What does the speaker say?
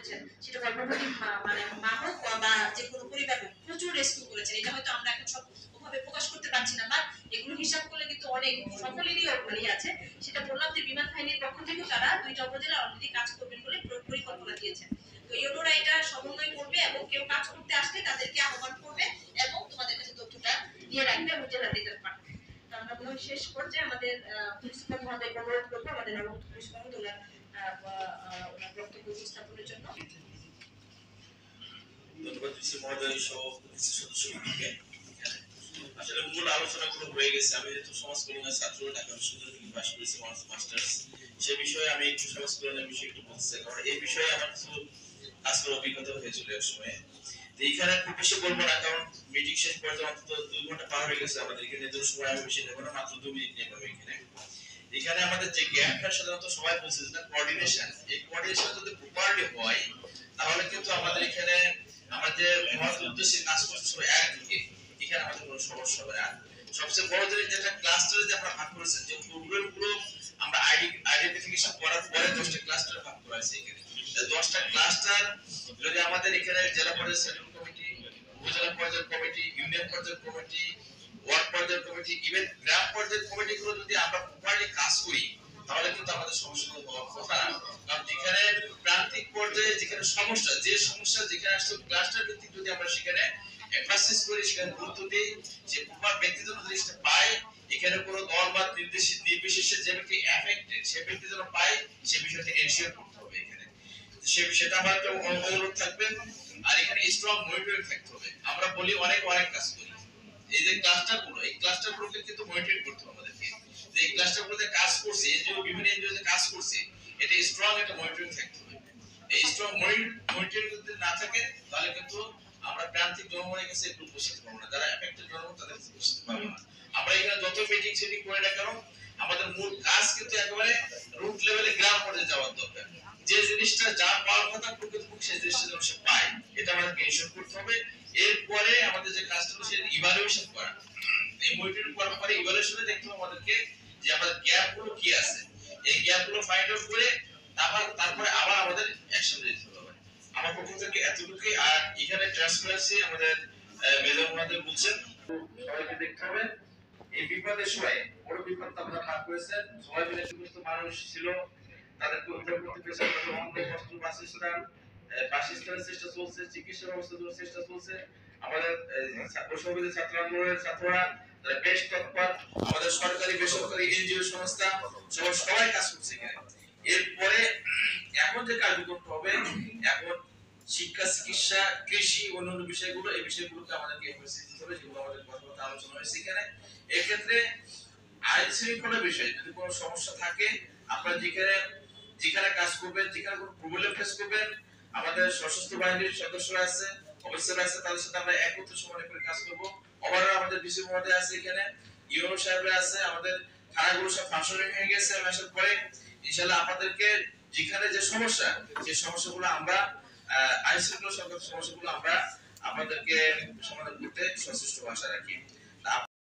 করেছেন, সেটা গর্ভবতী মানে মা হোক বা যে কোনো পরিবার হোক, প্রচুর রেস্কিউ করেছেন। এটা হয়তো আমরা এখন সব ওভাবে প্রকাশ করতে পারছি না, বা এগুলো হিসাব করলে কিন্তু অনেক সকলেরই আছে। সেটা বললাম যে বিমান বাহিনীর পক্ষ থেকেও তারা ২টা উপজেলা অলরেডি কাজ করবেন বলে পরিকল্পনা দিয়েছেন। তো ইউনোরা এটা সমন্বয় করবে এবং কেউ কাজ করতে আসলে তাদেরকে আহ্বান করবে এবং তোমাদের কাছে তথ্যটা দিয়ে রাখবে এবং জেলাতে এটা পাঠাবে। তো আমরা মনে হয় শেষ পর্যায়ে আমাদের প্রিন্সিপাল মহোদয়কে অনুরোধ করবো আমাদের নবগত প্রিন্সিপাল মহোদয় ওনার বক্তব্য উপস্থাপনের জন্য। ধন্যবাদ মহোদয় সহ সদস্যকে। আসলে মূল আলোচনাগুলো হয়ে গেছে। আমি যেহেতু সমাজ কল্যাণের ছাত্র, ঢাকা বিশ্ববিদ্যালয় থেকে পাশ করেছি মাস্টার্স, সে বিষয়ে আমি একটু সমাজ কল্যাণের বিষয়ে একটু বলতে চাই, কারণ এই বিষয়ে আমার কিছু আজকের অভিজ্ঞতা হয়েছিল এক সময়। তো এইখানে খুব বেশি বলবো না, কারণ মিটিং শেষ পর্যন্ত অন্তত 2 ঘন্টা পার হয়ে গেছে আমাদের। এখানে তো সময় আমি বেশি নেবো না, মাত্র 2 মিনিট নিয়ে পাবো। এখানে আমাদের যে গ্যাপটা সাধারণত সবাই বলছে যেটা কোঅর্ডিনেশন, এই কোঅর্ডিনেশন যদি প্রপারলি হয় তাহলে কিন্তু আমাদের এখানে আমরা যে মহৎ উদ্দেশ্যে কাজ করছি সবাই একদিকে, এখানে আমাদের কোনো সমস্যা হবে না। সবচেয়ে বড় জিনিস যেটা ক্লাস্টারে যে আমরা ভাগ করেছি, যে প্রবলেমগুলো আমরা আইডেন্টিফিকেশন করার পরে 10টা ক্লাস্টারে ভাগ করা হয়েছে। এখানে 10টা ক্লাস্টার যদি আমাদের এখানে জেলা পর্যায়ের সেন্ট্রাল কমিটি, উপজেলা পর্যায়ের কমিটি, ইউনিয়ন পর্যায়ের কমিটি, ওয়ার্ড পর্যায়ের কমিটি, ইভেন গ্রাম পর্যায়ের কমিটিগুলো যদি আমরা প্রপারলি কাজ করি তাহলে কিন্তু আমাদের সমস্যাগুলো হওয়ার কথা না। কারণ যেখানে প্রান্তিক পর্যায়ে যেখানে সমস্যা, যে সমস্যা যেখানে আসছে ক্লাস্টার ভিত্তিক যদি আমরা সেখানে এমফাসিস করি, সেখানে গুরুত্ব দিই, যে প্রপার ব্যক্তিগত জিনিসটা পায়, এখানে কোনো দল বা নির্বিশেষে যে ব্যক্তি এফেক্টেড সে ব্যক্তি যেন পায়, সে বিষয়টা এনশিওর করতে হবে। এখানে সে বিষয়টা আমার একটা অনুরোধ থাকবে। আর এখানে স্ট্রং মনিটরিং থাকতে হবে। আমরা বলি অনেক কাজ করি, এই যে ক্লাস্টারগুলো, এই ক্লাস্টারগুলোকে কিন্তু মনিটরিং করতে হবে আমাদেরকে। যে এই ক্লাস্টারগুলোতে কাজ করছে, এনজিও বিভিন্ন এনজিওতে কাজ করছে, এটা স্ট্রং একটা মনিটরিং থাকতে হবে। এই স্ট্রং মনিটরিং যদি না থাকে তাহলে কিন্তু আমরা প্রান্তিক জনগণের কাছে একটু বসতে পারবো না, যারা এফেক্টেড জনগণ তাদের কাছে বসতে পারবো না। আমরা এখানে যত মিটিং সেটিং করে না কেন, আমাদের মূল কাজ কিন্তু একেবারে রুট লেভেলে গ্রাম পর্যায়ে যাওয়ার দরকার। যে জিনিসটা যা পাওয়ার কথা প্রকৃতপক্ষে সেই জিনিসটা যেন সে পায়, এটা আমাদেরকে এনশিওর করতে হবে। এরপরে আমাদের যে কাজটা হলো সেটা ইভালুয়েশন করা। এই মনিটরিং করার পরে ইভালুয়েশনে দেখতে হবে আমাদেরকে যে আমাদের গ্যাপগুলো কি আছে, এই গ্যাপগুলো ফাইন্ড আউট করে তারপরে আবার আমাদের অ্যাকশন নিতে হবে। আমার পক্ষ থেকে এতটুকুই। আর এখানে ট্রান্সপারেন্সি আমাদের মেজর মহোদয় বলছেন, সবাইকে দেখতে হবে এই বিপদের সময়। বড় বিপদ আপনারা পার করেছেন, সবাই মিলে সমস্ত মানুষ ছিল, তাদেরকে উদ্ধার করতে পেরেছেন, তাদের অন্ধ কষ্ট বাসস্থানের চেষ্টা চলছে, চিকিৎসা ব্যবস্থা দেওয়ার চেষ্টা চলছে। আমাদের বৈষম্যবিরোধী ছাত্র আন্দোলনের ছাত্ররা তারা বেশ তৎপর, আমাদের সরকারি বেসরকারি এনজিও সংস্থা সবাই কাজ করছে এখানে। এরপরে এখন যে কার্যক্রম হবে, এখন শিক্ষা, চিকিৎসা, কৃষি, অন্যান্য বিষয়গুলো, এই বিষয়গুলোকে আমাদেরকে এমএসসি দিতে হবে, যেগুলো আমাদের কথা আলোচনা হয়েছে এখানে। এক্ষেত্রে আইন শৃঙ্খলা বিষয়ে যদি কোনো সমস্যা থাকে, আপনারা যেখানে কাজ করবেন, যেখানে কোনো প্রবলেম ফেস করবেন, আমাদের সশস্ত্র বাহিনীর সদস্যরা আছে, অফিসাররা আছে, তাদের সাথে আমরা একত্রে সমানে করে কাজ করব। ওভারঅল আমাদের ডিসি মহোদয় আছে এখানে, ইউনো সাহেবরা আছে, আমাদের থানাগুলো সব ফাংশনিং হয়ে গেছে মাসের পরে। ইনশাআল্লাহ আপনাদেরকে যেখানে যে সমস্যা, সেই সমস্যাগুলো আমরা আইন শৃঙ্খলা সংক্রান্ত সমস্যাগুলো আমরা আপনাদেরকে সমাধান করতে সচেষ্ট আশা রাখি।